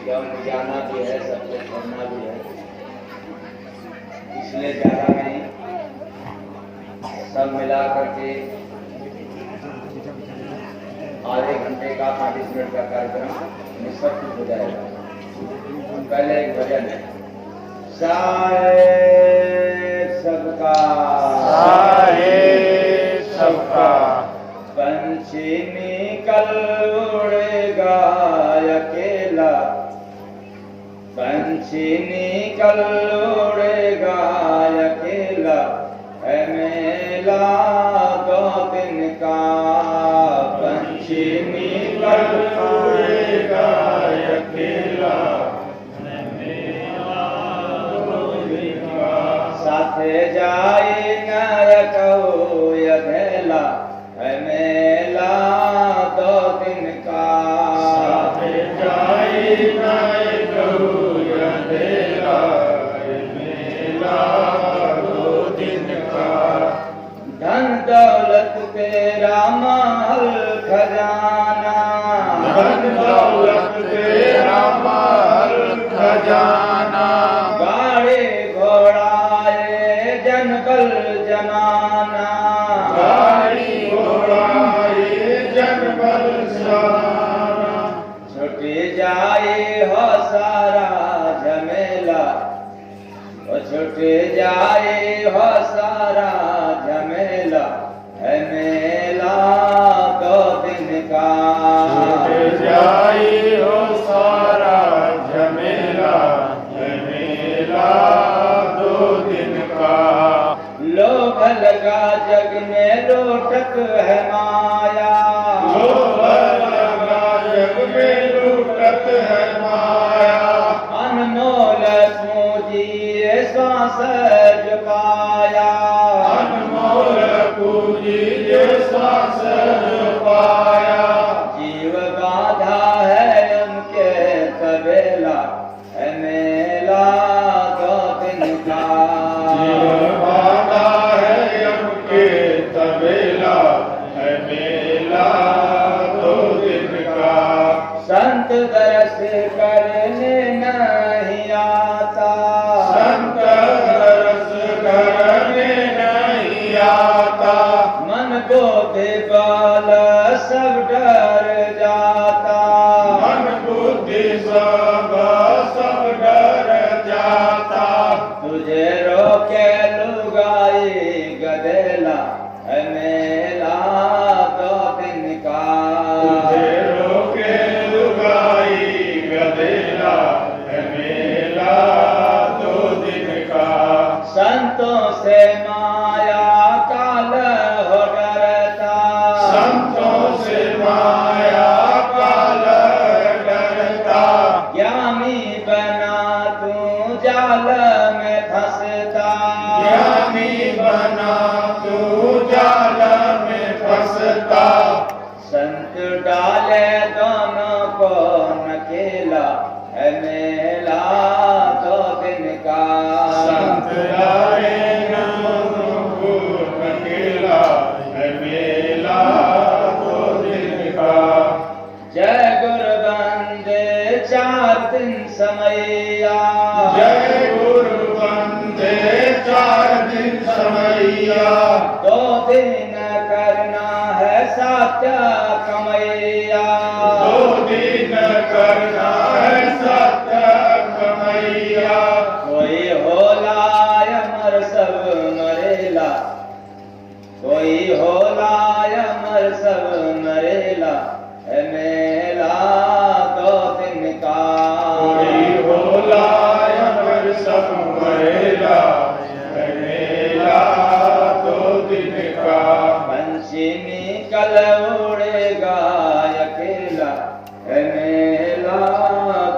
क्योंकि जाना भी है, सबको छोड़ना भी है, इसलिए ज्यादा नहीं, सब मिला करके आधे घंटे का 35 मिनट का कार्यक्रम निष्पत्ति हो जाएगा। पहले एक भजन है, साहेब सबका, साहेब सबका, पंछी निकल उड़ेगा अकेला, पंछी निकल उड़ेगा अकेला, है मेला 2 दिन का, पंछी निकल उड़ेगा अकेला, है मेला 2 दिन का, साथे जाए नरक अधेला, है मेला 2 दिन का, साथे जाए नरक अधेला, है मेला 2 दिन का, धन दौलत तेरा महल खजाना, धन दौलत तेरा महल खजाना, गाड़ी घोड़ा ये जनबल जमाना, गाड़ी घोड़ा ये जनबल जमाना, छुटी जाए हो सारा झमेला, ओ छुटी जाए हो सारा झमेला, है मेला 2 दिन का, छूट जाए हो सारा झमेला, है मेला 2 दिन का, लोभ लगा जग में लूटत है माया, लोभ लगा जग में लूटत है माया, अनमोल पूंजी श्वास जो पाया, अनमोल पूंजी ये सांस जो पाया, जीव बाधा है उनके तबेला, है मेला 2 दिन का, जीव बाधा है उनके तबेला, है मेला 2 दिन का, संत दरस करने नहीं आता, संत रस करने नहीं आता, मन बुद्धि बल सब डर जाता, मन बुद्धि सब डर जाता, तुझे रोके लुगाई गदेला, है मेला 2 दिन का, तुझे रोके लुगाई गदेला, है मेला 2 दिन का, संतों से माया काल हो डरता, संतों से माया काल डरता, ज्ञानी बना तू जाल में फंसता, ज्ञानी बना तू जाल में फंसता, संत डाले दोनों को नकेला, है मेला 2 दिन का, संत लाए को अकेला, है मेला 2 दिन का, जय गुरु बंदे 4 दिन समैया, जय गुरु वंदे 4 दिन समैया, 2 दिन करना है सत्य कमैया, 2 दिन करना है सत्य कमैया, कोई होला अमर सब मरेला, कोई होला अमर सब मरेला, है मेला 2 दिन का, कोई होला अमर सब मरेला, है मेला 2 दिन का, पंछी निकल उड़ेगा अकेला, है मेला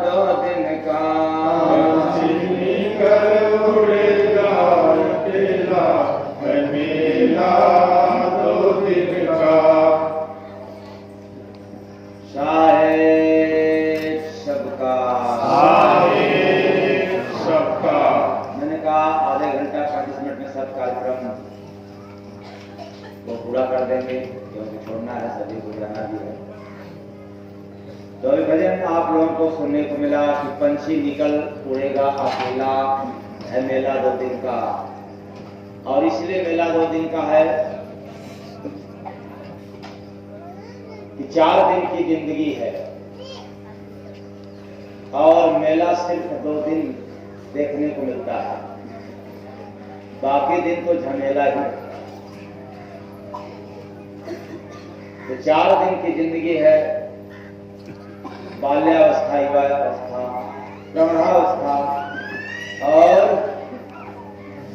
2 दिन का, चीनी कर उड़ेगा अकेला, है मेला 2 दिन का, साहेब सबका, साहेब सबका, मैंने कहा आधे घंटा 35 मिनट में सब कार्यक्रम को पूरा कर देंगे, क्योंकि छोड़ना है, सभी को जाना भी है। तो अभी भजन दिन आप लोगों को सुनने को मिला कि पंछी निकल उड़ेगा अकेला, है मेला 2 दिन का। और इसलिए मेला 2 दिन का है कि 4 दिन की जिंदगी है और मेला सिर्फ 2 दिन देखने को मिलता है, बाकी दिन तो झमेला ही। तो 4 दिन की जिंदगी है, बाल्यावस्था, युवावस्था, प्रौढ़ावस्था और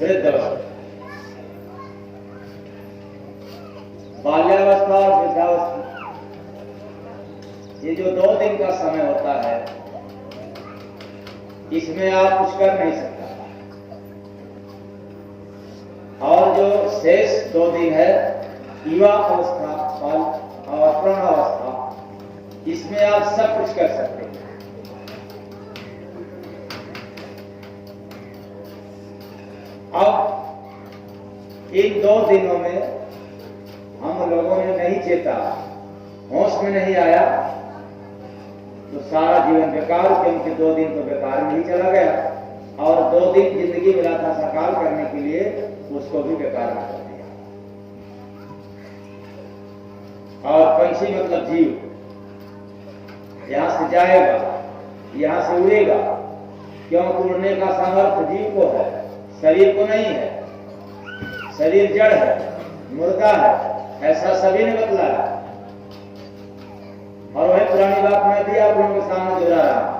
वृद्धावस्था। बाल्यावस्था और वृद्धावस्था, ये जो 2 दिन का समय होता है, इसमें आप कुछ कर नहीं सकता। और जो शेष 2 दिन है, युवा अवस्था और प्रौढ़ावस्था, इसमें आप सब कुछ कर सकते हैं। अब इन 2 दिनों में हम लोगों ने नहीं चेता, होश में नहीं आया, तो सारा जीवन बेकार, क्योंकि 2 दिन तो बेकार में ही चला गया और 2 दिन जिंदगी मिला था साकार करने के लिए, उसको भी बेकार में कर दिया। और पंछी मतलब जीव, यहां से जाएगा, यहां से उड़ेगा, क्योंकि उड़ने का सामर्थ्य जीव को है, शरीर को नहीं है। शरीर जड़ है, मुर्दा है, ऐसा सभी ने बतलाया। और वही पुरानी बात मैं भी आप लोगों के सामने दोहरा रहा हूं।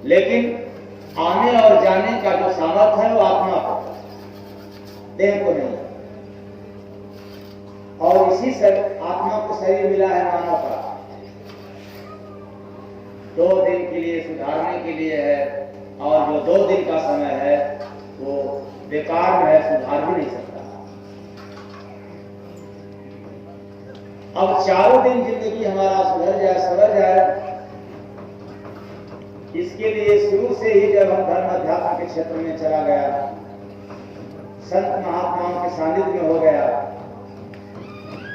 लेकिन आने और जाने का जो सामर्थ्य है वो आत्मा को, देह को नहीं। और इसी से आत्मा को शरीर मिला है मानव का, 2 दिन के लिए सुधारने के लिए है। और जो 2 दिन का समय है वो बेकार में है, सुधार भी नहीं सकता। अब 4 दिन जिंदगी हमारा सुधर जाए, सवर जाए, इसके लिए शुरू से ही जब हम धर्म अध्यात्म के क्षेत्र में चला गया, संत महात्माओं के सानिध्य में हो गया,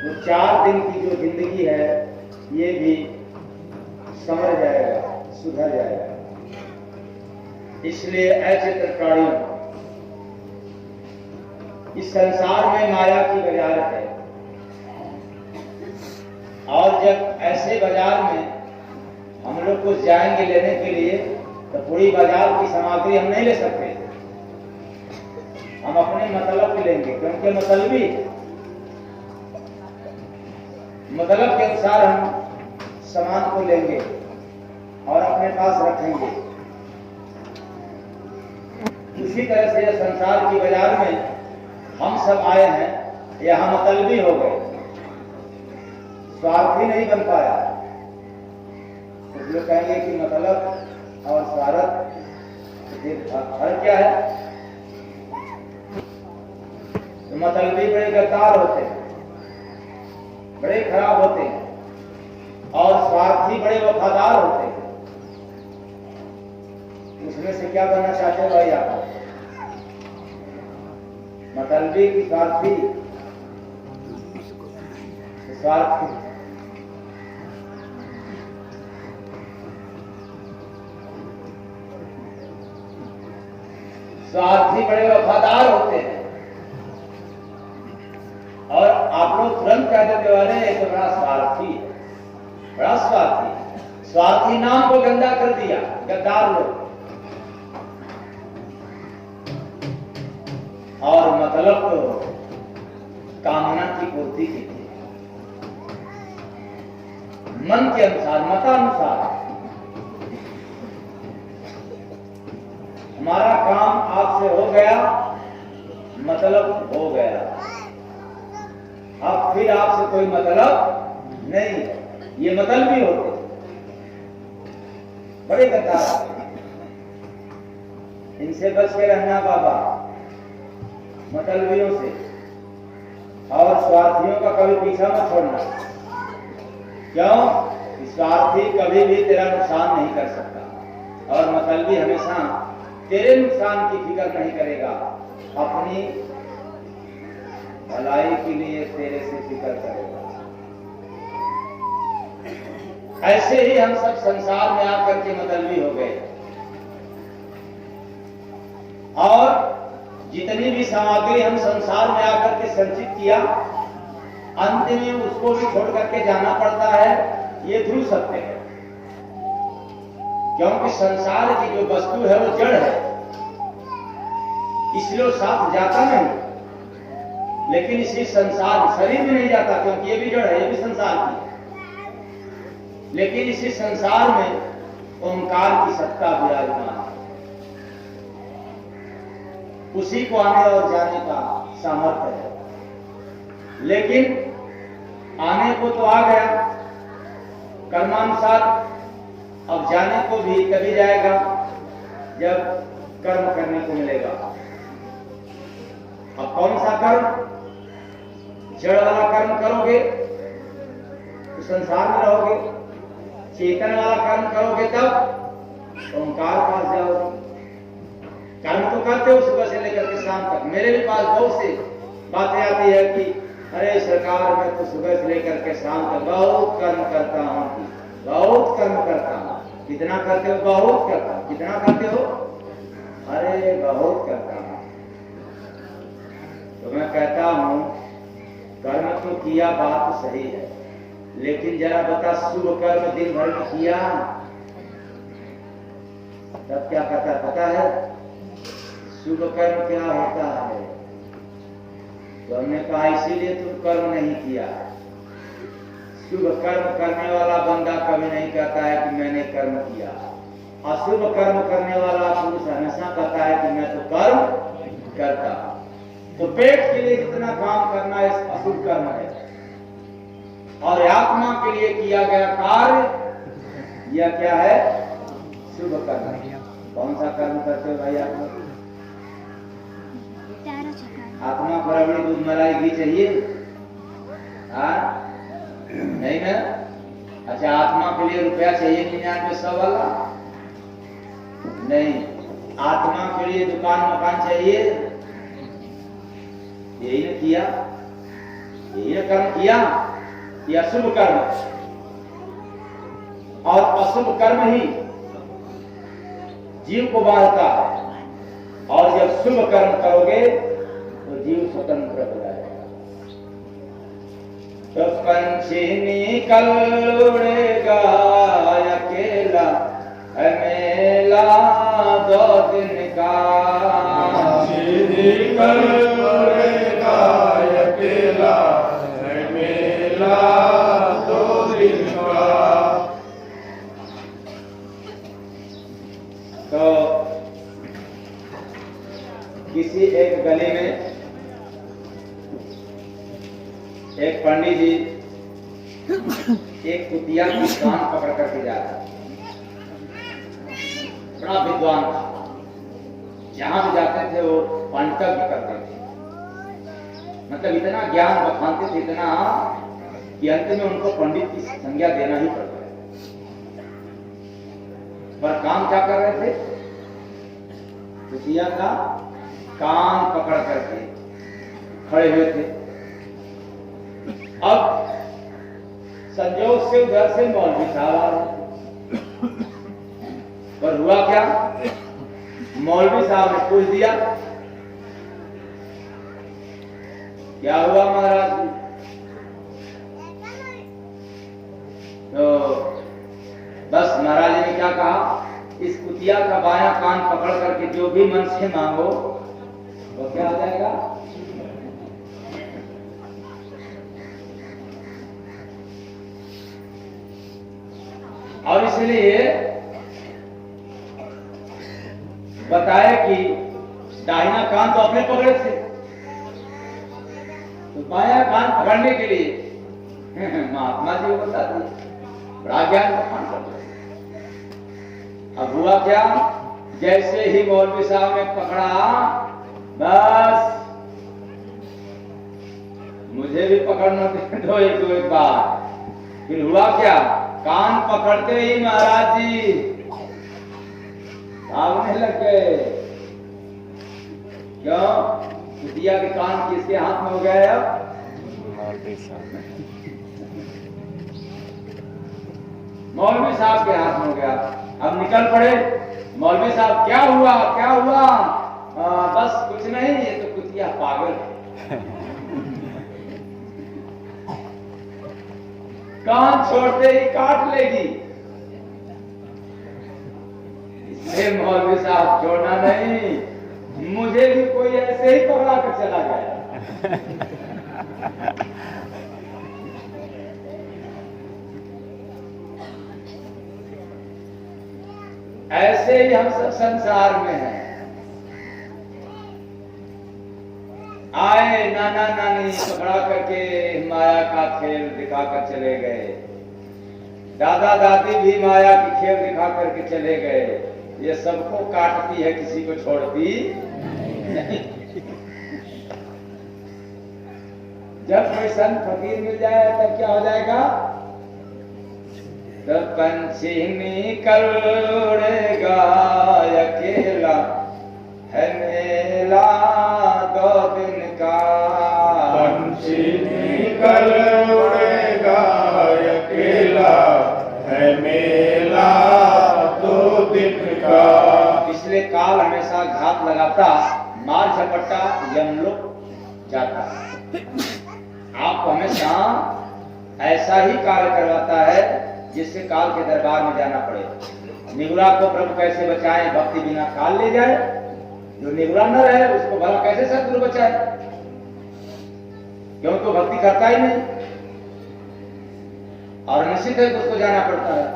वो 4 दिन की जो जिंदगी है ये भी संवर जाएगा, सुधर जाएगा। इसलिए अचित्र प्राणियों, इस संसार में माया की बाजार है, और जब ऐसे बाजार में हम लोग कुछ जाएंगे लेने के लिए, तो पूरी बाजार की सामग्री हम नहीं ले सकते, हम अपने मतलब की लेंगे, क्योंकि मतलब के अनुसार हम सामान को लेंगे और अपने पास रखेंगे। उसी तरह से संसार की बाजार में हम सब आए हैं, यहां मतलबी हो गए, स्वार्थी नहीं बन पाया। कुछ लोग कहेंगे कि मतलब और स्वार्थ फर्क क्या है? तो मतलबी बड़े गद्दार होते हैं, बड़े खराब होते हैं, और स्वार्थी बड़े वफादार होते हैं। उसमें से क्या बनना चाहते हैं भाई आप? मतलबी की स्वार्थी? स्वार्थी स्वार्थी बड़े वफादार होते हैं। और आप लोग तुरंत कह देते वाले ये तो बड़ा स्वार्थी है, बड़ा स्वार्थी। स्वार्थी नाम को गंदा कर दिया गद्दार लोग। और मतलब तो कामना की पूर्ति की थी, मन के अनुसार, मतानुसार। हमारा काम आपसे हो गया, मतलब हो गया, अब फिर आपसे कोई मतलब नहीं है। ये मतलब भी होते बड़े गद्दार, इनसे बच के रहना बाबा, मतलबियों से। और स्वार्थियों का कभी पीछा मत छोड़ना। क्यों? स्वार्थी कभी भी तेरा नुकसान नहीं कर सकता, और मतलबी हमेशा तेरे नुकसान की फिक्र नहीं करेगा, अपनी भलाई के लिए तेरे से फिक्र करेगा। ऐसे ही हम सब संसार में आकर के मतलबी हो गए और जितनी भी सामग्री हम संसार में आकर के संचित किया, अंत में उसको भी छोड़ करके जाना पड़ता है। ये ध्रुव सत्य है, क्योंकि संसार की जो वस्तु है वो जड़ है, इसलिए वो साथ जाता नहीं। लेकिन इसी संसार शरीर में नहीं जाता, क्योंकि ये भी जड़ है, ये भी संसार की है। लेकिन इसी संसार में ओंकार की सत्ता विराजमान है, उसी को आने और जाने का सामर्थ्य है। लेकिन आने को तो आ गया कर्मानुसार, अब जाने को भी तभी जाएगा जब कर्म करने को मिलेगा। अब कौन सा कर्म? जड़ वाला कर्म करोगे तो संसार में रहोगे, चेतन वाला कर्म करोगे तब ओंकार पास जाओगे। कर्म तो करते हो सुबह से लेकर के शाम तक। मेरे भी पास बहुत सी बातें आती है कि अरे सरकार, मैं तो सुबह से लेकर के शाम तक बहुत कर्म करता हूँ, बहुत कर्म करता हूँ। कितना करते हो? बहुत करता हूँ। कितना करते हो? अरे बहुत करता हूँ। तो मैं कहता हूँ कर्म तो किया, बात तो सही है, लेकिन जरा बता, शुभ कर्म दिन भर में किया तब क्या कहता पता है? शुभ कर्म क्या होता है? तो हमने कहा इसीलिए तुम कर्म नहीं किया। शुभ कर्म करने वाला बंदा कभी नहीं कहता है कि मैंने कर्म किया। अशुभ कर्म करने वाला पुरुष हमेशा कहता है कि मैं तो कर्म करता। तो पेट के लिए जितना काम करना है अशुभ कर्म है, और आत्मा के लिए किया गया कार्य यह क्या है? शुभ कर्म। कौन सा कर्म करते हो भाई आप लोग? आत्मा को रबड़ी दूध मलाई घी चाहिए? नहीं ना? अच्छा, आत्मा के लिए रुपया चाहिए 99 वाला? नहीं। आत्मा के लिए दुकान मकान चाहिए? यही ने किया, यही ने कर्म किया। यह अशुभ कर्म, और अशुभ कर्म ही जीव को बांधता है। और जब शुभ कर्म करोगे तो जीव स्वतंत्र हो जाएगा। तो पंछी निकल उड़ेगा अकेला है मेला 2 दिन का। पंछी निकल उड़ेगा अकेला है मेला 2 दिन का। तो किसी एक गली में एक पंडित जी एक कुतिया की कान पकड़ करके जा रहा, बड़ा विद्वान था। जहां भी जाते थे वो पंडितज्ञ करते थे, मतलब इतना ज्ञान बखानते थे, इतना कि अंत में उनको पंडित की संज्ञा देना ही पड़ता है। पर काम क्या कर रहे थे? कुतिया का कान पकड़ करके खड़े हुए थे। अब संजोग से उधर से मौलवी साहब आ रहे। पर हुआ क्या? मौलवी साहब ने पूछ दिया, क्या हुआ महाराज जी? तो बस महाराज जी ने क्या कहा, इस कुतिया का बायां कान पकड़ करके जो भी मन से मांगो वो क्या हो जाएगा? और इसलिए बताया कि दाहिना कान तो अपने पकड़े थे, तो बायां कान पकड़ने के लिए महात्मा जी को बता दिया, बड़ा ज्ञान बखान कर दिया। अब हुआ क्या? जैसे ही मौलवी साहब ने पकड़ा, बस मुझे भी पकड़ना दो एक बार। फिर हुआ क्या? कान पकड़ते ही महाराज जी भागने लग गए। क्यों? कुतिया के कान किसके हाथ में हो गए? अब मौलवी साहब के हाथ में हो गया। अब निकल पड़े। मौलवी साहब क्या हुआ क्या हुआ? बस कुछ नहीं, ये तो कुतिया पागल है। कान छोड़ते ही काट लेगी। इसलिए मौलवी साहब छोड़ना नहीं, मुझे भी कोई ऐसे ही पकड़ा कर चला गया। ऐसे ही हम सब संसार में हैं। आए नाना नानी पकड़ा करके माया का खेल दिखाकर चले गए। दादा दादी भी माया की खेल दिखा करके चले गए। ये सबको काटती है, किसी को छोड़ती नहीं। जब कोई संत फकीर मिल जाए तब क्या हो जाएगा? तब पंछी निकल उड़ेगा, अकेला है मेला 2 दिन का। पंछी निकल उड़ेगा, अकेला है मेला 2 दिन का। इसलिए काल हमेशा घात लगाता, मार झपट्टा यमलोक जाता। आपको हमेशा ऐसा ही कार्य करवाता है जिससे काल के दरबार में जाना पड़े। निगुरा को प्रभु कैसे बचाएं? भक्ति बिना काल ले जाए। जो निगुरा न रहे उसको भला कैसे सदगुरु बचाए? क्यों? तो भक्ति करता ही नहीं, और निश्चित है उसको जाना पड़ता है।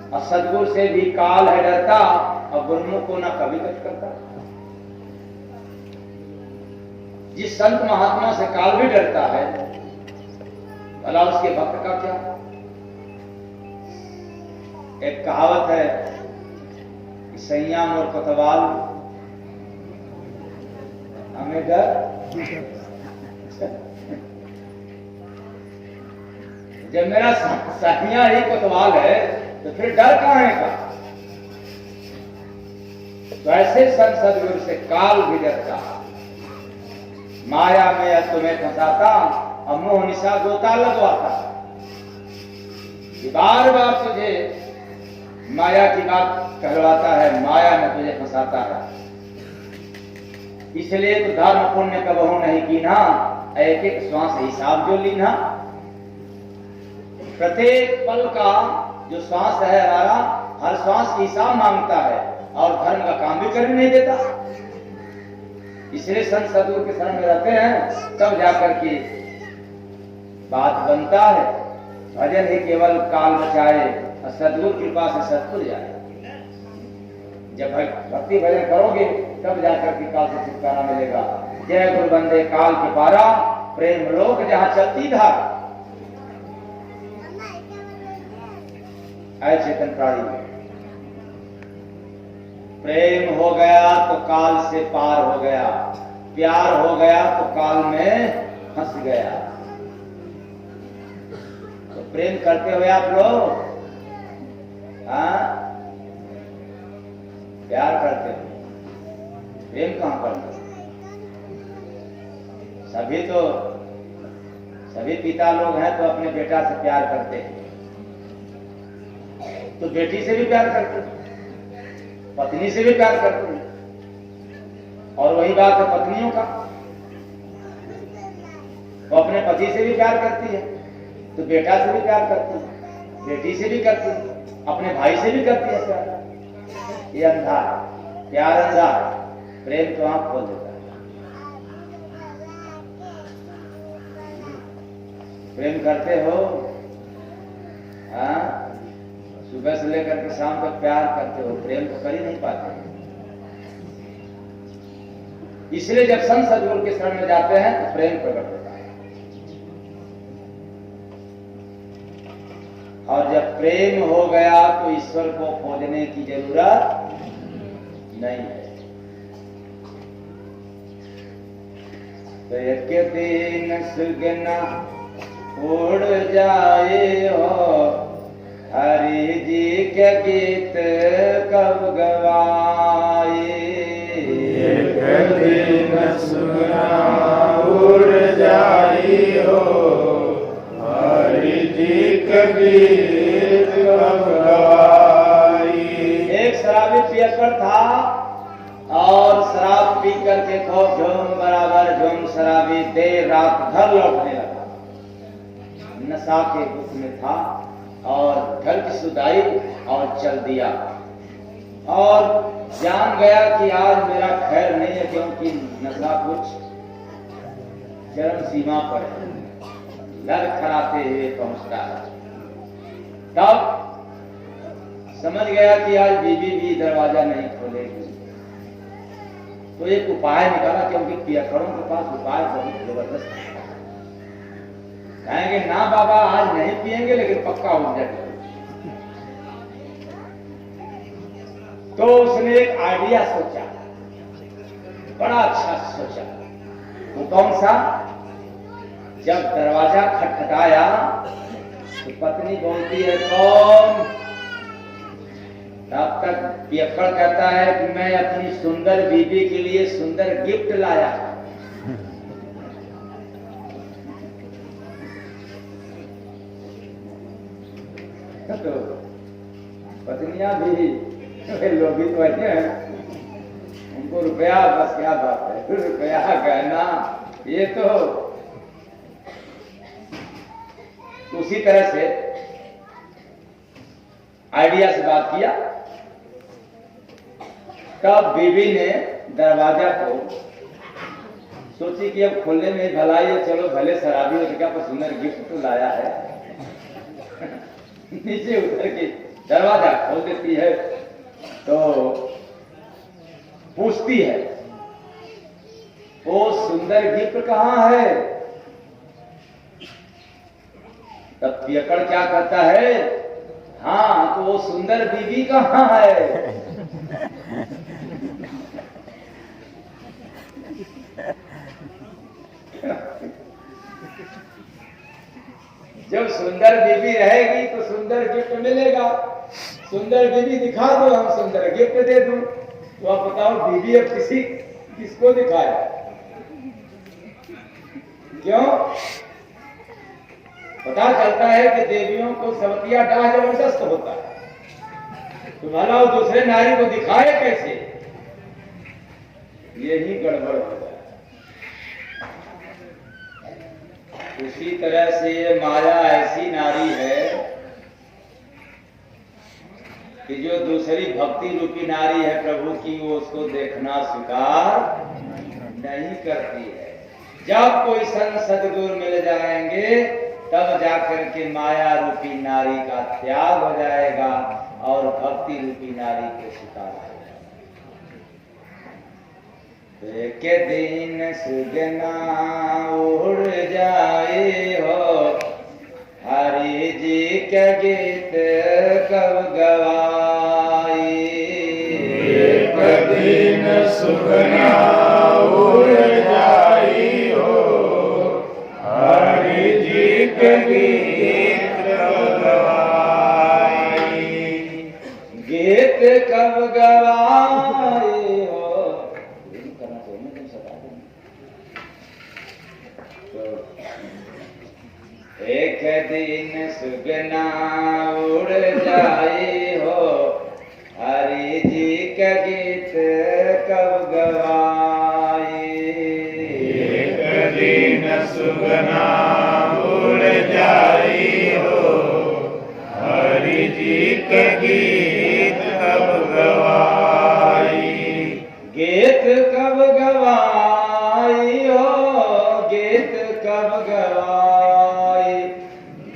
और सदगुरु से भी काल है डरता, और गुरुमुख को ना कभी कष्ट करता। जिस संत महात्मा से काल भी डरता है, भला उसके भक्त का क्या? एक कहावत है कि संयम और कोतवाल हमें डर। जब मेरा सहिया ही कोतवाल है तो फिर डर कहां है का? तो ऐसे संत सदगुरु से काल भी डरता। माया में तुम्हें फंसाता, और मोह निशा गोता लगवाता। बार बार तुझे माया की बात कहलवाता है, माया में तुझे फंसाता है। इसलिए तो धर्म पुण्य कबहू नहीं कीना, एक एक श्वास हिसाब जो लीना। प्रत्येक पल का जो श्वास है हमारा, हर श्वास की हिसाब मांगता है, और धर्म का काम भी करने नहीं देता। इसलिए संत सदगुरु के शरण में रहते हैं, तब जाकर के बात बनता है। भजन ही केवल काल बचाए, और सदगुरु कृपा से सतपुर जाए। जब भक्ति भजन करोगे तब जाकर के काल से छुटकारा मिलेगा। जय गुरु बंदे काल के पारा, प्रेम लोक जहां चलती धारा। ऐ चेतन प्राणी, प्रेम हो गया तो काल से पार हो गया, प्यार हो गया तो काल में फंस गया। तो प्रेम करते हुए आप लोग, हाँ, प्यार करते हो, प्रेम कहां करते? सभी पिता लोग हैं तो अपने बेटा से प्यार करते हैं, तो बेटी से भी प्यार करते हैं, पत्नी से भी प्यार करते हैं। और वही बात है पत्नियों का, वो अपने पति से भी प्यार करती है, तो बेटा से भी प्यार करती है, बेटी से भी करती है, अपने भाई से भी करती है प्यार। ये अंधा है, प्यार अंधा है, प्रेम तो आंख खोल देता है। प्रेम करते हो, हाँ, सुबह से लेकर के शाम तक प्यार करते हो, प्रेम तो कर ही नहीं पाते। इसलिए जब संत सदगुरु के शरण में जाते हैं तो प्रेम प्रकट होता है। और जब प्रेम हो गया तो ईश्वर को खोजने की जरूरत नहीं है। तो एक दिन सुगना उड़ जाए हो, हरि जी के गीत कब गवाए। एक दिन सुगना उड़ जाए हो, हरि जी के गीत कब आदमी देर रात घर लौटने लगा, नशा के दुख में था और घर की सुधाई और चल दिया और जान गया कि आज मेरा खैर नहीं है, क्योंकि नशा कुछ चरम सीमा पर है, लड़खड़ाते हुए पहुंचता है। तब समझ गया कि आज बीबी भी दरवाजा नहीं खोलेगी, तो एक उपाय निकाला, क्योंकि पियकड़ों के पास उपाय बहुत जबरदस्त है। कहेंगे ना बाबा आज नहीं पिएंगे, लेकिन पक्का हो जाएगा। तो उसने एक आइडिया सोचा, बड़ा अच्छा सोचा। वो कौन सा? जब दरवाजा खटखटाया तो पत्नी बोलती है कौन? तब तक पियक्कड़ कहता है कि मैं अपनी सुंदर बीबी के लिए सुंदर गिफ्ट लाया। तो पत्नियां भी लोभी तो हैं, उनको रुपया बस क्या बात है, रुपया गहना ये तो। उसी तरह से आइडिया से बात किया। तब बीबी ने दरवाजा को सोची कि अब खोलने में भलाई है, चलो भले शराबी हो क्या, पर सुंदर गिफ्ट तो लाया है। नीचे उतर के दरवाजा खोल देती है तो पूछती है वो सुंदर गिफ्ट कहां है? तब पियक्कड़ क्या करता है, हाँ तो वो सुंदर बीबी कहां है? जब सुंदर बीबी रहेगी तो सुंदर गिफ्ट मिलेगा। सुंदर बीबी दिखा दो, हम सुंदर गिफ्ट दे दूं। तो आप बताओ बीबी अब किसको दिखाए? क्यों? पता चलता है कि देवियों को सवतिया डाह जबरदस्त होता है, तो भला वो दूसरे नारी को दिखाए कैसे? यही गड़बड़ हो जाए। उसी तरह से ये माया ऐसी नारी है कि जो दूसरी भक्ति रूपी नारी है प्रभु की, वो उसको देखना स्वीकार नहीं करती है। जब कोई संत सद्गुरु मिल जाएंगे तब जाकर के माया रूपी नारी का त्याग हो जाएगा और भक्ति रूपी नारी को स्वीकार हो जाएगा। एक दिन सुगना उड़ जाए हो, हरि जी के गीत कब गवाई। एक दिन सुगना उड़ जाई हो, हरि जी के गीत कब गवाई। गीत कब गवाई हो, एक दिन सुगना उड़ जाए हो, हरि जी का गीत कब गवाए। एक दिन सुगना उड़ जाई हो, हरि जी के गीत कब गवाई। गीत कब गवाई हो, गीत कब गवाई।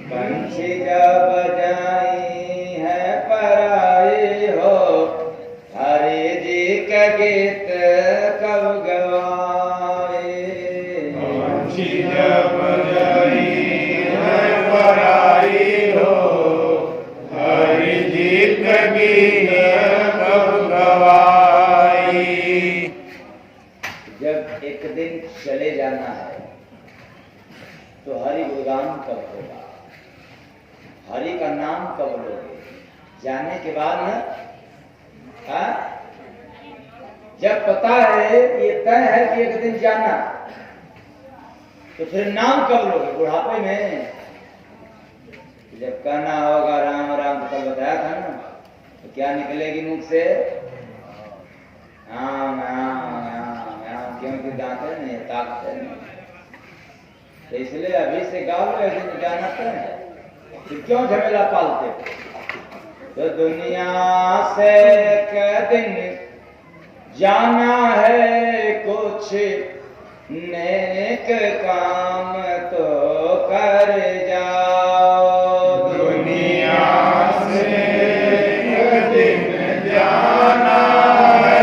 पंछी जब बजाई है पराई हो, हरि जी का गीत कब गवाए। पंछी जब बजाई है पराई हो, हरि जी का गीत कब गवाई। जब एक दिन चले जाना है तो हरि गुणगान कब होगा, हरि का नाम कब लोगे? जाने के बाद न, जब पता है ये तय है कि एक दिन जाना, तो फिर नाम कब लोगे? बुढ़ापे में जब कहना होगा राम राम, तो कल बताया था ना, तो क्या निकलेगी मुख से? राम राम राम राम, क्योंकि दांत है नहीं, ताकत है नहीं। तो इसलिए अभी से गाँव में दिन जाना है, तो क्यों झमेला पालते? तो दुनिया से एक दिन जाना है, कुछ नेक काम तो कर जाओ। दुनिया से एक दिन जाना है,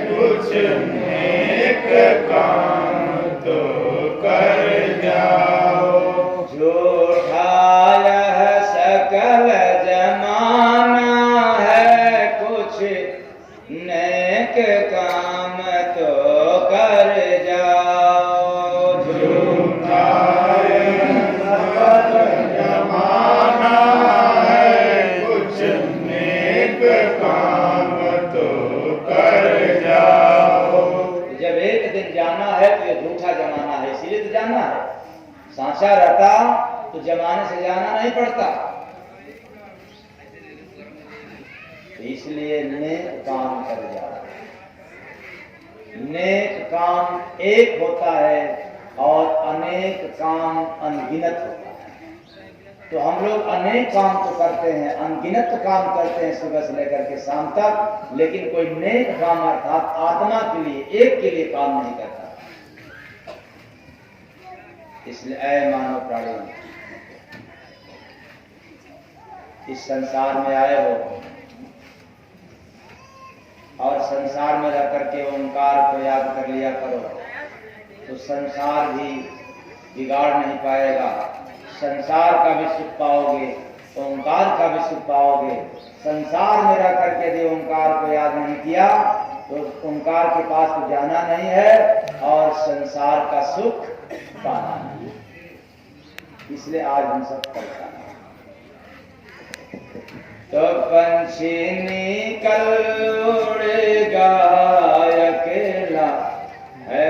कुछ नेक काम तो कर जाओ। झूठा यह सकल जमाना है, कुछ नेक काम तो कर जाओ। झूठा सकल जमाना है, कुछ नेक काम तो कर जाओ। जब एक दिन जाना है तो ये झूठा जमाना है, इसीलिए तो जाना है। सांचा रहता तो जमाने से जाना नहीं पड़ता। तो इसलिए नेक काम कर जाओ। नेक काम एक होता है और अनेक काम अनगिनत होता है। तो हम लोग अनेक काम तो करते हैं, अनगिनत काम करते हैं सुबह से लेकर के शाम तक, लेकिन कोई नेक काम अर्थात आत्मा के लिए, एक के लिए काम नहीं करता। इसलिए ऐ मानव प्राणी, इस संसार में आए हो और संसार में रह करके ओंकार को याद कर लिया करो, तो संसार भी बिगाड़ नहीं पाएगा। संसार का भी सुख पाओगे, ओंकार का भी सुख पाओगे। संसार में रह करके यदि ओंकार को याद नहीं किया तो ओंकार के पास तो जाना नहीं है और संसार का सुख पाना नहीं। इसलिए आज हम सब परेशान हैं। तो पंछी निकल उड़ेगा अकेला है